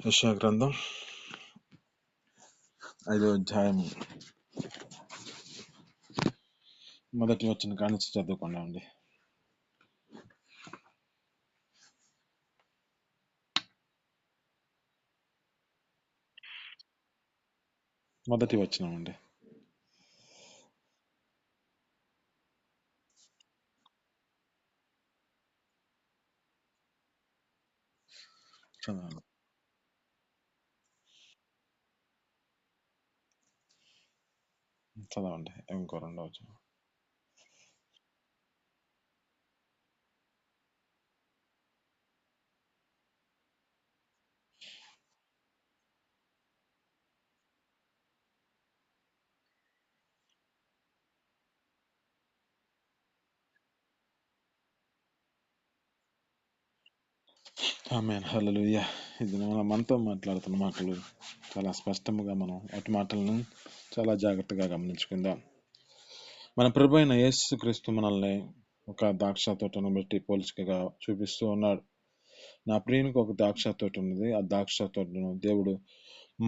యెషయా గ్రంథం 5వ అధ్యాయం మొదటి వచనం కానించి చదువుకున్నామండి. మొదటి వచనం అండి. చదవండి. చదవండి. ఇంకో రెండవ వచనం. ఆమేన్. హల్లెలూయా. ఇది మనతో మాట్లాడుతున్న మాటలు చాలా స్పష్టంగా మనం అటు మాటలను చాలా జాగ్రత్తగా గమనించుకుందాం. మన ప్రభు అయిన యేసుక్రీస్తు మనల్ని ఒక ద్రాక్ష తోటను బట్టి పోల్చికగా చూపిస్తూ ఉన్నాడు. నా ప్రియునికి ఒక ద్రాక్ష తోట ఉన్నది. ఆ ద్రాక్ష తోటను దేవుడు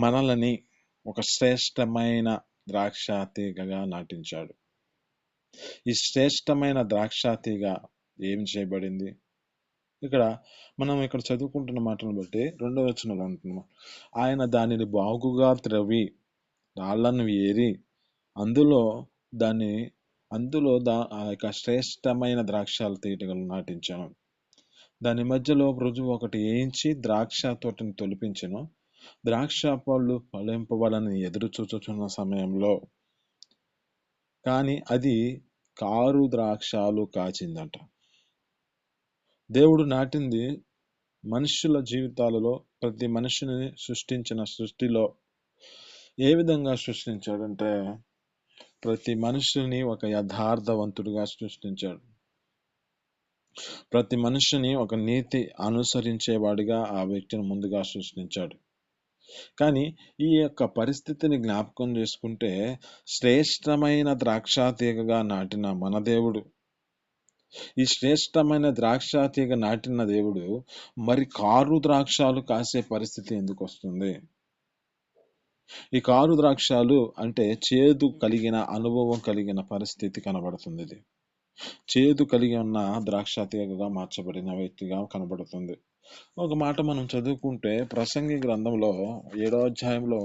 మనల్ని ఒక శ్రేష్టమైన ద్రాక్ష తీగగా నాటించాడు. ఈ శ్రేష్టమైన ద్రాక్ష తీగ ఏం చేయబడింది? మనం ఇక్కడ చదువుకుంటున్న మాటను బట్టి 2వ వచనంలో అంటున్నాం, ఆయన దానిని బాగుగా త్రవ్వి రాళ్లను ఏరి అందులో ఆ యొక్క శ్రేష్టమైన ద్రాక్షాల తీగలను నాటించాను. దాని మధ్యలో రుజువు ఒకటి వేయించి ద్రాక్ష తోటని తొలిపించెను. ద్రాక్ష పళ్ళు ఫలింపవాలని ఎదురు చూచుచున్న సమయంలో కానీ అది కారు ద్రాక్షాలు కాచిందంట. దేవుడు నాటింది మనుషుల జీవితాలలో ప్రతి మనిషిని సృష్టించిన సృష్టిలో ఏ విధంగా సృష్టించాడంటే ప్రతి మనుషుని ఒక యథార్థవంతుడిగా సృష్టించాడు. ప్రతి మనిషిని ఒక నీతి అనుసరించేవాడిగా ఆ వ్యక్తిని ముందుగా సృష్టించాడు. కానీ ఈ యొక్క పరిస్థితిని జ్ఞాపకం చేసుకుంటే శ్రేష్టమైన ద్రాక్ష తీగగా నాటిన మన దేవుడు, ఈ శ్రేష్టమైన ద్రాక్ష తీగ నాటిన దేవుడు మరి కారు ద్రాక్షాలు కాసే పరిస్థితి ఎందుకు వస్తుంది? ఈ కారు ద్రాక్షాలు అంటే చేదు కలిగిన అనుభవం కలిగిన పరిస్థితి కనబడుతుంది. ఇది చేదు కలిగి ఉన్న ద్రాక్ష తీగగా మార్చబడిన వ్యక్తిగా కనబడుతుంది. ఒక మాట మనం చదువుకుంటే ప్రసంగి గ్రంథంలో 7వ అధ్యాయంలో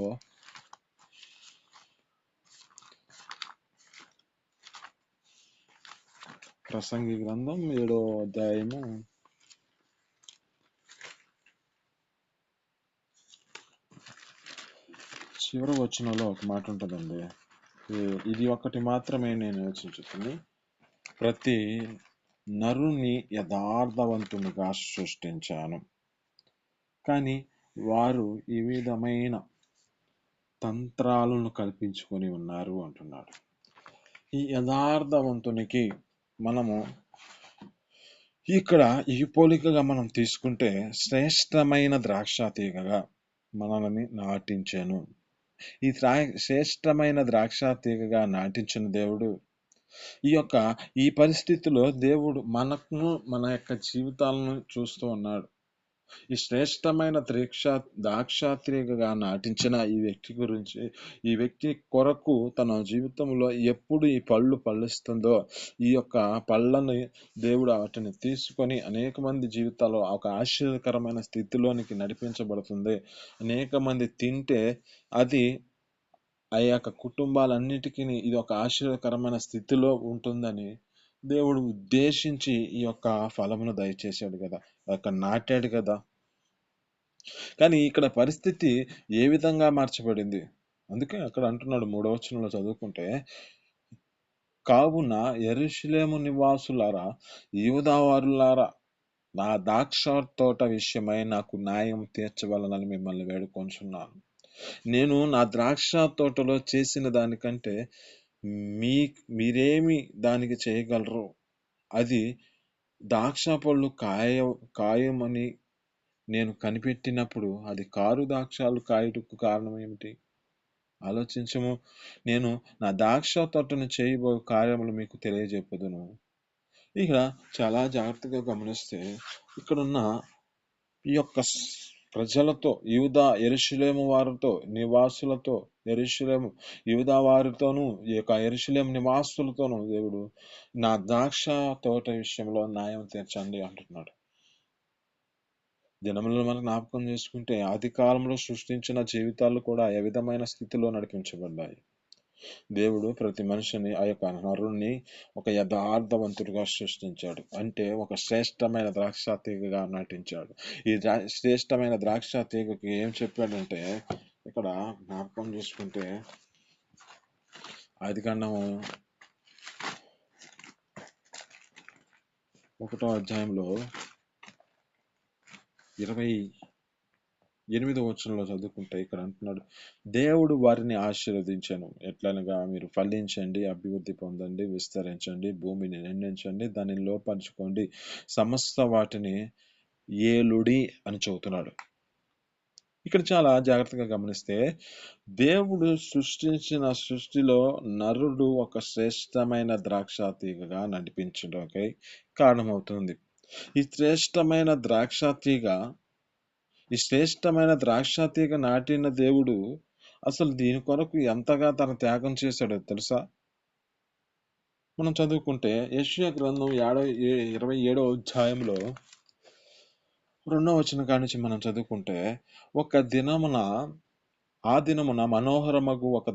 ప్రసంగి గ్రంథం 7వ అధ్యాయము చివరి వచనంలో ఒక మాట ఉంటుందండి. ఇది ఒకటి మాత్రమే నేను యోచించుకుని, ప్రతి నరుని యథార్థవంతునిగా సృష్టించాను, కానీ వారు ఈ విధమైన తంత్రాలను కల్పించుకొని ఉన్నారు అంటున్నాడు. ఈ యథార్థవంతునికి మనము ఇక్కడ ఈ పోలికగా మనం తీసుకుంటే శ్రేష్టమైన ద్రాక్ష తీగగా మనల్ని నాటించాను. ఈ శ్రేష్టమైన ద్రాక్ష తీగగా నాటించిన దేవుడు ఈ పరిస్థితిలో దేవుడు మన యొక్క జీవితాలను చూస్తూ ఉన్నాడు. ఈ శ్రేష్టమైన ద్రాక్ష తీగగా నాటించిన ఈ వ్యక్తి కొరకు తన జీవితంలో ఎప్పుడు ఈ పళ్ళు పళ్ళిస్తుందో ఈ యొక్క పళ్ళని దేవుడు వాటిని తీసుకొని అనేక మంది జీవితాల్లో ఒక ఆశ్చర్యకరమైన స్థితిలోనికి నడిపించబడుతుంది. అనేక మంది తింటే అది ఆ యొక్క కుటుంబాలన్నిటికీ ఇది ఒక ఆశ్చర్యకరమైన స్థితిలో ఉంటుందని దేవుడు ఉద్దేశించి ఈ యొక్క ఫలమును దయచేశాడు కదా, నాటాడు కదా. కానీ ఇక్కడ పరిస్థితి ఏ విధంగా మార్చబడింది? అందుకే అక్కడ అంటున్నాడు 3వ వచనంలో చదువుకుంటే, కావున యెరూషలేము నివాసులారా, యూదావారులారా, నా ద్రాక్ష తోట విషయమై నాకు న్యాయం తీర్చవలనని మిమ్మల్ని వేడుకొంచున్నాను. నేను నా ద్రాక్ష తోటలో చేసిన దానికంటే మీరేమి దానికి చేయగలరు? అది ద్రాక్ష పళ్ళు కాయమని నేను కనిపెట్టినప్పుడు అది కారు ద్రాక్షాలు కాయుటకు కారణం ఏమిటి? ఆలోచించము. నేను నా ద్రాక్ష తోటను చేయబో కార్యములు మీకు తెలియజెప్పుదును. ఇక చాలా జాగ్రత్తగా గమనిస్తే ఇక్కడున్న ఈ యొక్క ప్రజలతో, యూదా యెరూషలేము వారితో, నివాసులతో, యూదా వారితోనూ, ఈ యొక్క యెరూషలేము నివాసులతోనూ దేవుడు నా ద్రాక్ష తోట విషయంలో న్యాయం తీర్చండి అంటున్నాడు. దినములను మనం జ్ఞాపకం చేసుకుంటే ఆది కాలంలో సృష్టించిన జీవితాలు కూడా ఏ విధమైన స్థితిలో నడిపించబడ్డాయి. దేవుడు ప్రతి మనిషిని, ఆ యొక్క నరుణ్ణి ఒక యథార్థవంతుడిగా సృష్టించాడు. అంటే ఒక శ్రేష్టమైన ద్రాక్ష తీగగా నటించాడు. ఈ శ్రేష్టమైన ద్రాక్ష తీగకి ఏం చెప్పాడంటే, ఇక్కడ జ్ఞాపకం చేసుకుంటే ఆదికాండము 1వ అధ్యాయంలో 28వ వచనంలో చదువుకుంటే ఇక్కడ అంటున్నాడు, దేవుడు వారిని ఆశీర్వదించాను. ఎట్లనగా, మీరు ఫలించండి, అభివృద్ధి పొందండి, విస్తరించండి, భూమిని నిండించండి, దానిని లోపరుచుకోండి, సమస్త వాటిని ఏలుడి అని చెబుతున్నాడు. ఇక్కడ చాలా జాగ్రత్తగా గమనిస్తే, దేవుడు సృష్టించిన సృష్టిలో నరుడు ఒక శ్రేష్టమైన ద్రాక్ష తీగగా నడిపించడానికి కారణమవుతుంది. ఈ శ్రేష్టమైన ద్రాక్ష తీగ నాటిన దేవుడు అసలు దీని కొరకు ఎంతగా తన త్యాగం చేశాడో తెలుసా? మనం చదువుకుంటే యెషయా గ్రంథం 27వ అధ్యాయంలో 2వ వచనం కాడి నుంచి మనం చదువుకుంటే, ఆ దినమున మనోహరమగు ఒక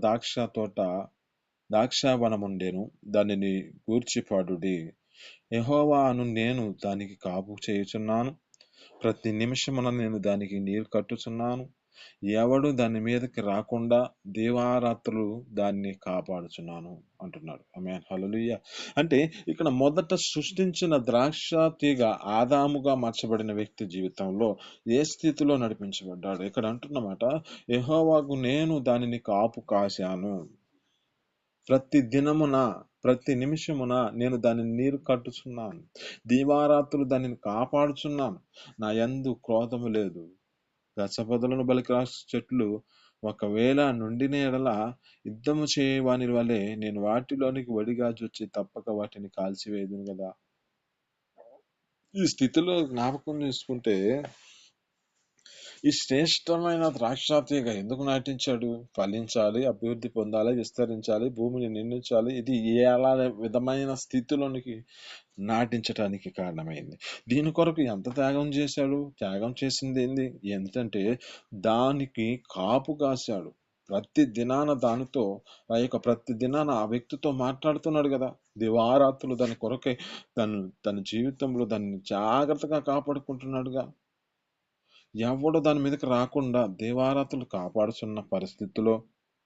ద్రాక్షావనముండెను, దానిని గూర్చి పాడుడి. యెహోవా అను నేను దానికి కాపు చేయుచున్నాను, ప్రతి నిమిషమున నేను దానికి నీరు కట్టుచున్నాను, ఎవడు దాని మీదకి రాకుండా దివారాత్రులు దాన్ని కాపాడుచున్నాను అంటున్నాడు. ఆమేన్, హల్లెలూయా. అంటే ఇక్కడ మొదట సృష్టించిన ద్రాక్ష తీగ ఆదాముగా మార్చబడిన వ్యక్తి జీవితంలో ఏ స్థితిలో నడిపించబడ్డాడు? ఇక్కడ అంటున్నమాట, యెహోవాకు నేను దానిని కాపు కాశాను, ప్రతి నిమిషమున నేను దానిని నీరు కట్టుచున్నాను, దీవారాత్రులు దానిని కాపాడుచున్నాను, నా యందు క్రోధము లేదు. గచ్చపొదలను బలికి చెట్లు ఒకవేళ నుండిన ఎడల యుద్ధము చేయవాని వలె నేను వాటిలోనికి వడిగా జొచ్చి తప్పక వాటిని కాల్చివేయుదును కదా. ఈ స్థితిలో జ్ఞాపకం చేసుకుంటే, ఈ శ్రేష్టమైన ద్రాక్ష తీగ ఎందుకు నాటించాడు? ఫలించాలి, అభివృద్ధి పొందాలి, విస్తరించాలి, భూమిని నిండించాలి. ఇది ఎలా విధమైన స్థితిలోనికి నాటించటానికి కారణమైంది. దీని కొరకు ఎంత త్యాగం చేశాడు? త్యాగం చేసింది ఏంది? ఎంతంటే దానికి కాపు కాశాడు. ప్రతి దినాన దానితో, ప్రతి దినాన ఆ వ్యక్తితో మాట్లాడుతున్నాడు కదా. దివారాత్రులు దాని కొరకై తన జీవితంలో దాన్ని జాగ్రత్తగా కాపాడుకుంటున్నాడుగా. ఎవడు దాని మీదకి రాకుండా దివారాత్రులు కాపాడుతున్న పరిస్థితిలో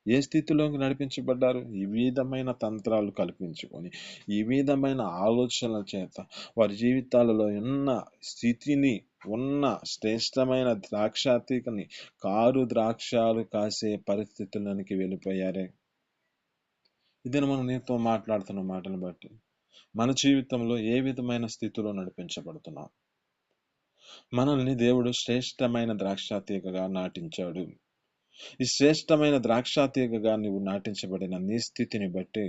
ఏ స్థితిలోకి నడిపించబడ్డారు? ఈ విధమైన తంత్రాలు కల్పించుకొని, ఈ విధమైన ఆలోచనల చేత వారి జీవితాలలో ఉన్న శ్రేష్టమైన ద్రాక్ష తీగని కారు ద్రాక్షాలు కాసే పరిస్థితులకి వెళ్ళిపోయారే. ఇది మనం నీతో మాట్లాడుతున్న మాటను బట్టి మన జీవితంలో ఏ విధమైన స్థితిలో నడిపించబడుతున్నాం? మనల్ని దేవుడు శ్రేష్టమైన ద్రాక్ష తీగగా నాటించాడు. ఈ శ్రేష్టమైన ద్రాక్ష తీగగా నువ్వు నాటించబడిన నీ స్థితిని బట్టి,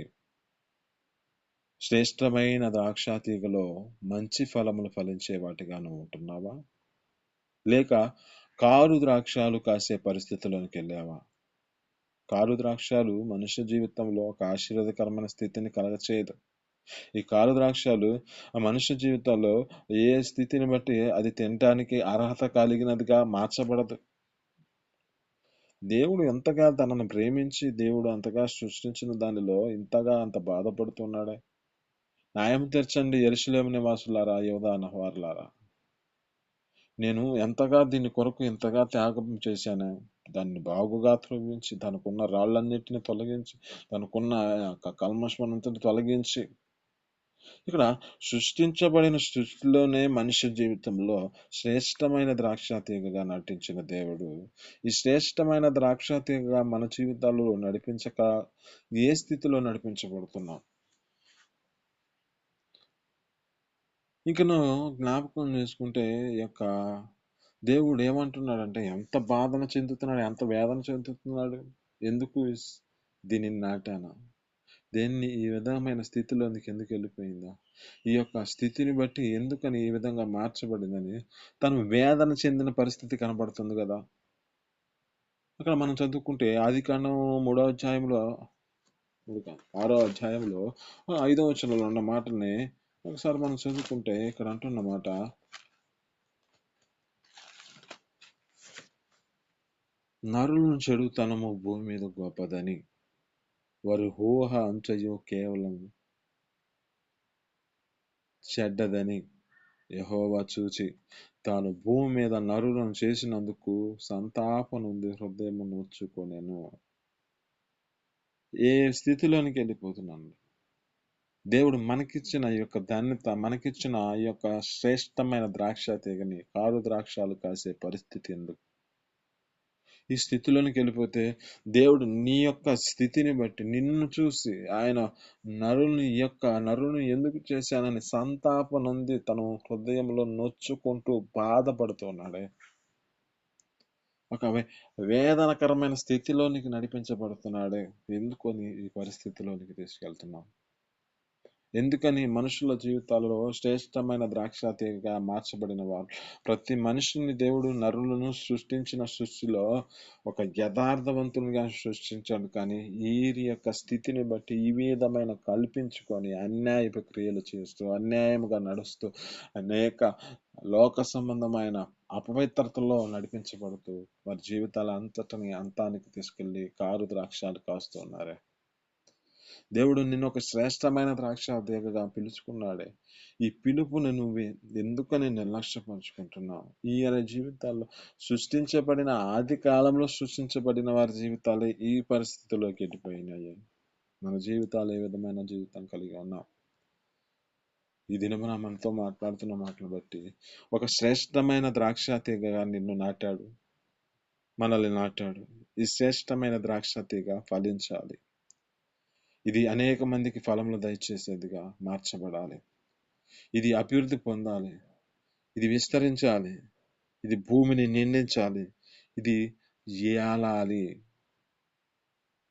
శ్రేష్టమైన ద్రాక్ష తీగలో మంచి ఫలములు ఫలించే వాటిగా నువ్వు ఉంటున్నావా? లేక కారు ద్రాక్షాలు కాసే పరిస్థితుల్లోకి వెళ్ళావా? కారు ద్రాక్షాలు మనుష్య జీవితంలో ఒక ఆశీర్వాదకరమైన స్థితిని కలగచేయదు. ఈ కారు ద్రాక్షాలు ఆ మనుష్య జీవితంలో ఏ స్థితిని బట్టి అది తినటానికి అర్హత కలిగినదిగా మార్చబడదు. దేవుడు ఎంతగా తనను ప్రేమించి, దేవుడు అంతగా సృష్టించిన దానిలో అంత బాధపడుతున్నాడే. న్యాయం తీర్చండి యెరూషలేము నివాసులారా, యూదా వారలారా. నేను ఎంతగా దీని కొరకు ఎంతగా త్యాగం చేశాను. దాన్ని బాగుగా త్రవ్వించి, తనకున్న రాళ్ళన్నిటిని తొలగించి, తనకున్న కల్మషమనంతని తొలగించి, ఇక్కడ సృష్టించబడిన సృష్టిలోనే మనిషి జీవితంలో శ్రేష్టమైన ద్రాక్ష తీగగా నటించిన దేవుడు ఈ శ్రేష్టమైన ద్రాక్ష తీగగా మన జీవితాల్లో నడిపించక ఏ స్థితిలో నడిపించబడుతున్నాం? ఇంకను జ్ఞాపకం చేసుకుంటే దేవుడు ఏమంటున్నాడంటే, ఎంత బాధన చెందుతున్నాడు, ఎంత వేదన చెందుతున్నాడు. ఎందుకు దీనిని నాటానా? దేన్ని ఈ విధమైన స్థితిలోనికి ఎందుకు వెళ్ళిపోయిందా? ఈ యొక్క స్థితిని బట్టి ఎందుకని ఈ విధంగా మార్చబడిందని తను వేదన చెందిన పరిస్థితి కనబడుతుంది కదా. అక్కడ మనం చదువుకుంటే ఆదికాండం 3వ అధ్యాయంలో 6వ అధ్యాయంలో 5వ వచనంలో ఉన్న మాటని ఒకసారి మనం చదువుకుంటే ఇక్కడ అంటున్నమాట, నరులను చెడుతనము భూమి మీద గొప్పదని, వారి ఊహ అంచయు కేవలం చెడ్డదని యెహోవా చూచి తాను భూమి మీద నరులను చేసినందుకు సంతాపనుంది హృదయము నొచ్చుకొనెను. ఏ స్థితిలోనికి వెళ్ళిపోతున్నాను, దేవుడు మనకిచ్చిన ఈ యొక్క ధన్యత, మనకిచ్చిన ఈ యొక్క శ్రేష్టమైన ద్రాక్ష తీగని కారు ద్రాక్షాలు కాసే పరిస్థితి ఎందుకు? ఈ స్థితిలోనికి వెళ్ళిపోతే దేవుడు నీ యొక్క స్థితిని బట్టి నిన్ను చూసి ఆయన నరుని ఎందుకు చేశానని సంతాపనుంది తన హృదయంలో నొచ్చుకుంటూ బాధపడుతున్నాడే. ఒక వేదనకరమైన స్థితిలోనికి నడిపించబడుతున్నాడే. ఎందుకని ఈ పరిస్థితిలోనికి తీసుకెళ్తున్నాం? ఎందుకని మనుషుల జీవితాలలో శ్రేష్టమైన ద్రాక్ష తీగగా మార్చబడిన వారు, ప్రతి మనిషిని దేవుడు నరులను సృష్టించిన సృష్టిలో ఒక యథార్థవంతునిగా సృష్టించాడు. కానీ ఈ యొక్క స్థితిని బట్టి ఈ విధమైన కల్పించుకొని అన్యాయపు క్రియలు చేస్తూ అన్యాయముగా నడుస్తూ అనేక లోక సంబంధమైన అపవిత్రతలో నడిపించబడుతూ వారి జీవితాల అంతటిని అంతానికి తీసుకెళ్లి కారు ద్రాక్షాలు కాస్తున్నారే. దేవుడు నిన్ను ఒక శ్రేష్టమైన ద్రాక్ష తీగగా పిలుచుకున్నాడే. ఈ పిలుపుని నువ్వు ఎందుకని నిర్లక్ష్యపరుచుకుంటున్నావు? ఈయన జీవితాల్లో సృష్టించబడిన ఆది కాలంలో సృష్టించబడిన వారి జీవితాలే ఈ పరిస్థితిలోకి వెళ్ళిపోయినాయి. మన జీవితాలు ఏ విధమైన జీవితం కలిగి ఉన్నాం? ఈ దినమున మనతో మాట్లాడుతున్న మాటలు బట్టి ఒక శ్రేష్టమైన ద్రాక్ష తీగగా నిన్ను నాటాడు, మనల్ని నాటాడు. ఈ శ్రేష్టమైన ద్రాక్ష తీగ ఫలించాలి. ఇది అనేక మందికి ఫలములు దయచేసేదిగా మార్చబడాలి. ఇది అభివృద్ధి పొందాలి. ఇది విస్తరించాలి. ఇది భూమిని నిండించాలి. ఇది ఏలాలి.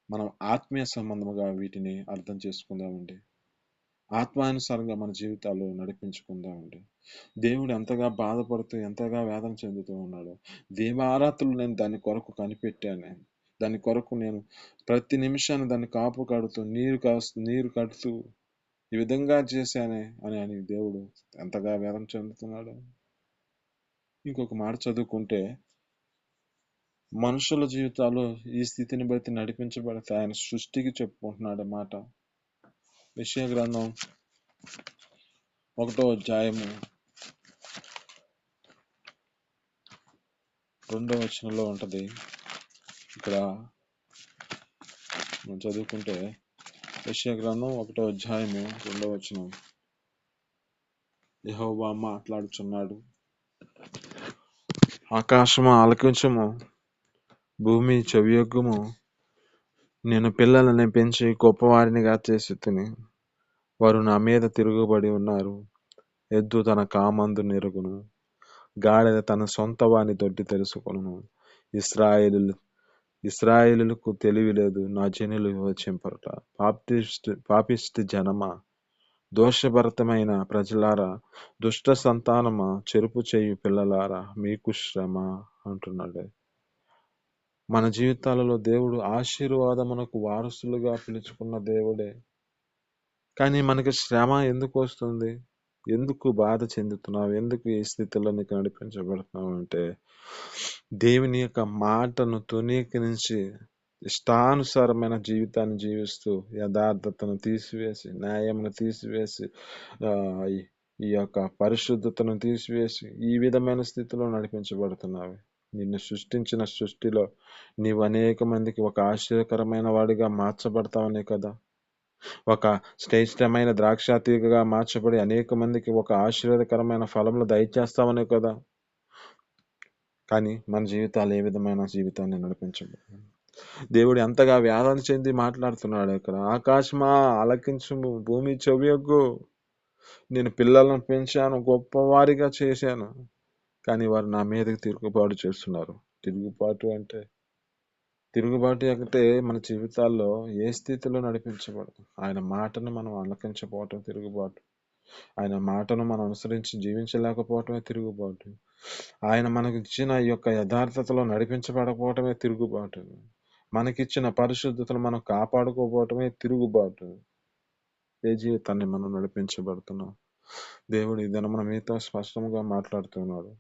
మనం ఆత్మీయ సంబంధముగా వీటిని అర్థం చేసుకుందామండి. ఆత్మానుసారంగా మన జీవితాల్లో నడిపించుకుందామండి. దేవుడు ఎంతగా బాధపడుతూ ఎంతగా వేదన చెందుతూ ఉన్నాడు. దీవారాత్రులు నేను దాని కొరకు కనిపెట్టాను. దాని కొరకు నేను ప్రతి నిమిషాన్ని దాన్ని కాపు కడుతూ నీరు కడుతూ ఈ విధంగా చేశానే అని దేవుడు ఎంతగా వేదన చెందుతున్నాడు. ఇంకొక మాట చదువుకుంటే, మనుషుల జీవితాలు ఈ స్థితిని బట్టి నడిపించబడితే ఆయన సృష్టికి చెప్పుకుంటున్నాడు మాట. యెషయా గ్రంథం 1వ అధ్యాయము 2వ వచనంలో ఉంటది. ఇక్కడ మనం చదువుకుంటే యెషయా గ్రంథం 1వ అధ్యాయము 2వ వచనం, యెహోవా మాట్లాడుచున్నాడు, ఆకాశము ఆలకించుము, భూమి చెవియొగ్గుము, నేను పిల్లలని పెంచి గొప్పవారినిగా చేసి తిని, వారు నా మీద తిరుగుబడి ఉన్నారు. ఎద్దు తన కామందు నెరుగును, గాడిద తన సొంత వాని దొడ్డి తెలుసుకొనును. ఇశ్రాయేలులకు తెలివి లేదు, నా జనులు వివచింపరుట. పాపిష్టి జనమా, దోషభరితమైన ప్రజలారా, దుష్ట సంతానమా, చెరుపు చేయు పిల్లలారా, మీకు శ్రమ అంటున్నాడు. మన జీవితాలలో దేవుడు ఆశీర్వాదమునకు వారసులుగా పిలుచుకున్న దేవుడే. కానీ మనకి శ్రమ ఎందుకు వస్తుంది? ఎందుకు బాధ చెందుతున్నావు? ఎందుకు ఈ స్థితిలో నీకు నడిపించబడుతున్నావు అంటే, దేవుని యొక్క మాటను తునీకరించి ఇష్టానుసారమైన జీవితాన్ని జీవిస్తూ యథార్థతను తీసివేసి, న్యాయమును తీసివేసి, ఈ యొక్క పరిశుద్ధతను తీసివేసి ఈ విధమైన స్థితిలో నడిపించబడుతున్నావు. నిన్ను సృష్టించిన సృష్టిలో నీవు అనేక మందికి ఒక ఆశ్చర్యకరమైన వాడిగా మార్చబడతావనే కదా. ఒక శ్రేష్టమైన ద్రాక్ష తీగగా మార్చబడి అనేక మందికి ఒక ఆశీర్వాదకరమైన ఫలములు దయచేస్తామనే కదా. కానీ మన జీవితాలు ఏ విధమైన జీవితాన్ని నడిపించబడి, దేవుడు ఎంతగా వేదన చెంది మాట్లాడుతున్నాడు ఇక్కడ. ఆకాశమా ఆలకించుము, భూమి చెవియొగ్గు, నేను పిల్లలను పెంచాను, గొప్పవారిగా చేశాను, కానీ వారు నా మీదకి తిరుగుబాటు చేస్తున్నారు. తిరుగుబాటు అంటే మన జీవితాల్లో ఏ స్థితిలో నడిపించబడదు? ఆయన మాటను మనం ఆలకించకపోవటం తిరుగుబాటు. ఆయన మాటను మనం అనుసరించి జీవించలేకపోవటమే తిరుగుబాటు. ఆయన మనకి ఇచ్చిన ఈ యొక్క యథార్థతలో నడిపించబడకపోవటమే తిరుగుబాటు. మనకిచ్చిన పరిశుద్ధతను మనం కాపాడుకోపోవటమే తిరుగుబాటు. ఏ జీవితాన్ని మనం నడిపించబడుతున్నాం? దేవుడు ఈ దినం మీతో స్పష్టంగా మాట్లాడుతున్నాడు.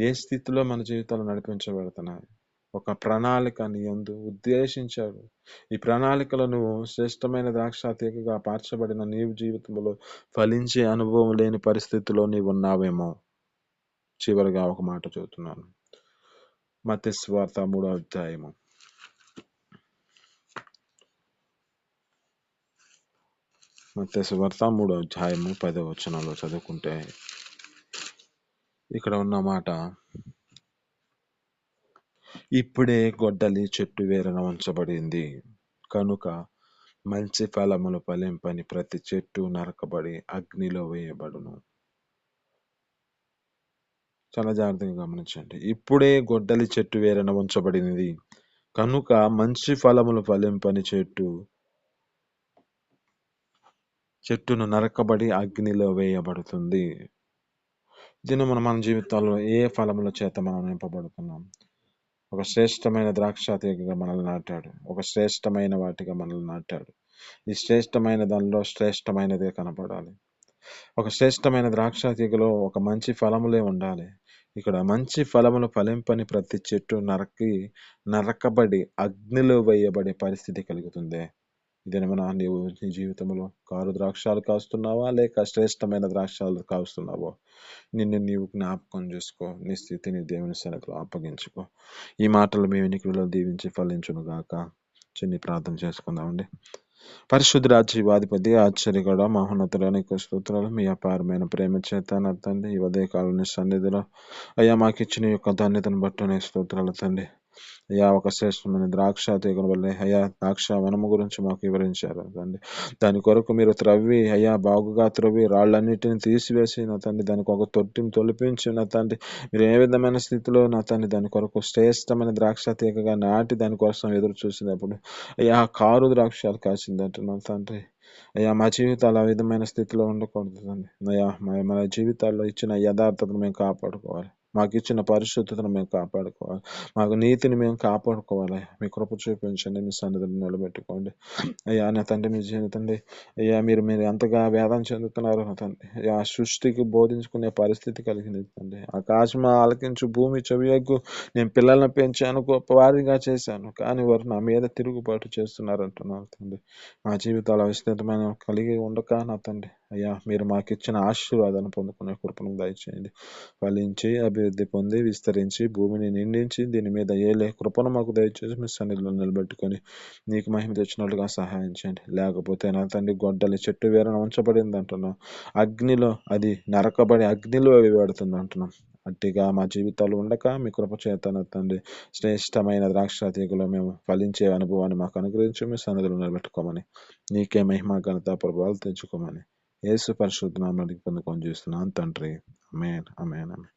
ఏ స్థితిలో మన జీవితాలు నడిపించబడుతున్నాయి? ఒక ప్రణాళిక నీ యందు ఉద్దేశించాడు. ఈ ప్రణాళికలో నువ్వు శ్రేష్టమైన ద్రాక్ష తీగగా మార్చబడిన నీ జీవితంలో ఫలించే అనుభవం లేని పరిస్థితిలో నీవు ఉన్నావేమో. చివరిగా ఒక మాట చెబుతున్నాను. మత్తయి సువార్త 3వ అధ్యాయము. మత్తయి సువార్త 3వ అధ్యాయము 10వ వచనంలో చదువుకుంటే ఇక్కడ ఉన్న మాట, ఇప్పుడే గొడ్డలి చెట్టు వేరున ఉంచబడింది కనుక మంచి ఫలములు ఫలింపని ప్రతి చెట్టు నరకబడి అగ్నిలో వేయబడును. చాలా జాగ్రత్తగా గమనించండి. ఇప్పుడే గొడ్డలి చెట్టు వేరున ఉంచబడినది కనుక మంచి ఫలములు ఫలింపని చెట్టును నరకబడి అగ్నిలో వేయబడుతుంది. దీన్ని మన జీవితాల్లో ఏ ఫలముల చేత మనం నింపబడుతున్నాం? ఒక శ్రేష్టమైన ద్రాక్ష తీగగా మనల్ని నాటాడు. ఒక శ్రేష్టమైన వాటిగా మనల్ని నాటాడు. ఈ శ్రేష్టమైన దానిలో శ్రేష్టమైనదే కనపడాలి. ఒక శ్రేష్టమైన ద్రాక్ష తీగలో ఒక మంచి ఫలములే ఉండాలి. ఇక్కడ మంచి ఫలములు ఫలింపని ప్రతి చెట్టు నరకబడి అగ్నిలో వేయబడే పరిస్థితి కలుగుతుంది. ఇదేమన్నా నీవు నీ జీవితంలో కారు ద్రాక్షాలు కాస్తున్నావా, లేక శ్రేష్టమైన ద్రాక్షాలు కాస్తున్నావో? నిన్ను నీవు జ్ఞాపకం చేసుకో. నీ స్థితిని దేవుని సన్నిధిలో అప్పగించుకో. ఈ మాటలు మీ వెనుకలో దీవించి ఫలించును గాక. చిన్ని ప్రార్థన చేసుకుందామండి. పరిశుద్ధ జీవాధిపతి, ఆశ్చర్యగడ, మహోన్నతులని స్తోత్రాలు. మీ అపారమైన ప్రేమ చేత నా తండ్రి ఈ ఉదయకాలని సన్నిధిలో అయ్యా మాకు ఇచ్చిన యొక్క ధన్యతను బట్టి స్తోత్రాలు తండ్రి. అయ్యా ఒక శ్రేష్టమైన ద్రాక్ష తీగల వల్లే అయ్యా ద్రాక్ష వనము గురించి మాకు వివరించారు తండ్రి. దాని కొరకు మీరు త్రవ్వి అయ్యా బాగుగా త్రవ్వి రాళ్ళన్నిటిని తీసివేసి నా తండ్రి దానికి ఒక తొట్టిని తొలిపించి నా తండ్రి మీరు ఏ విధమైన స్థితిలో నా తండ్రి దాని కొరకు శ్రేష్టమైన ద్రాక్ష తీగగా నాటి దానికోసం ఎదురు చూసినప్పుడు అయ్యా కారు ద్రాక్షాలు కాసిందంటే నా తండ్రి అయ్యా మా జీవితాలు ఆ విధమైన స్థితిలో ఉండకూడదు తండ్రి. అయ్యా మన జీవితాల్లో ఇచ్చిన యథార్థతను మేము కాపాడుకోవాలి. మాకు ఇచ్చిన పరిశుద్ధతను మేము కాపాడుకోవాలి. మాకు నీతిని మేము కాపాడుకోవాలి. మీ కృప చూపించండి. మీ సన్నిధిని నిలబెట్టుకోండి అయ్యా. నా తండ్రి మీ జీవితండి అయ్యా మీరు ఎంతగా వేదన చెందుతున్నారు నా తండ్రి. అయ్యా సృష్టికి బోధించుకునే పరిస్థితి కలిగింది తండ్రి. ఆకాశం ఆలకించు, భూమి చెవియొగ్గు, నేను పిల్లల్ని పెంచాను, గొప్పవారిగా చేశాను, కానీ వారు నా మీద తిరుగుబాటు చేస్తున్నారు అంటున్నారు తండ్రి. మా జీవితాల విస్తృతమైన కలిగి ఉండక నా తండ్రి అయ్యా మీరు మాకు ఇచ్చిన ఆశీర్వాదాన్ని పొందుకునే కృపను దయచేయండి. ఫలించి అభివృద్ధి పొంది విస్తరించి భూమిని నిండించి దీని మీద ఏలే కృపను మాకు దయచేసి మీ సన్నిధిలో నిలబెట్టుకొని నీకు మహిమ తెచ్చినట్లుగా సహాయం చేయండి. లేకపోతే నా తండ్రి గొడ్డలి చెట్టు వేరున ఉంచబడింది అంటున్నాం, అగ్నిలో అది నరకబడి అగ్నిలో వేయబడుతుంది అంటున్నాం. అట్టిగా మా జీవితాలు ఉండక మీ కృప చేత నా తండ్రి శ్రేష్టమైన ద్రాక్ష తీగలో మేము ఫలించే అనుభవాన్ని మాకు అనుగ్రహించి మీ సన్నిధిలో నిలబెట్టుకోమని, నీకే మహిమ ఘనత ప్రభావాలు తెచ్చుకోమని యేసు పరిశుద్ధ నామములో పొందుకొని చేస్తున్నాను తండ్రి. ఆమేన్, ఆమేన్, ఆమేన్.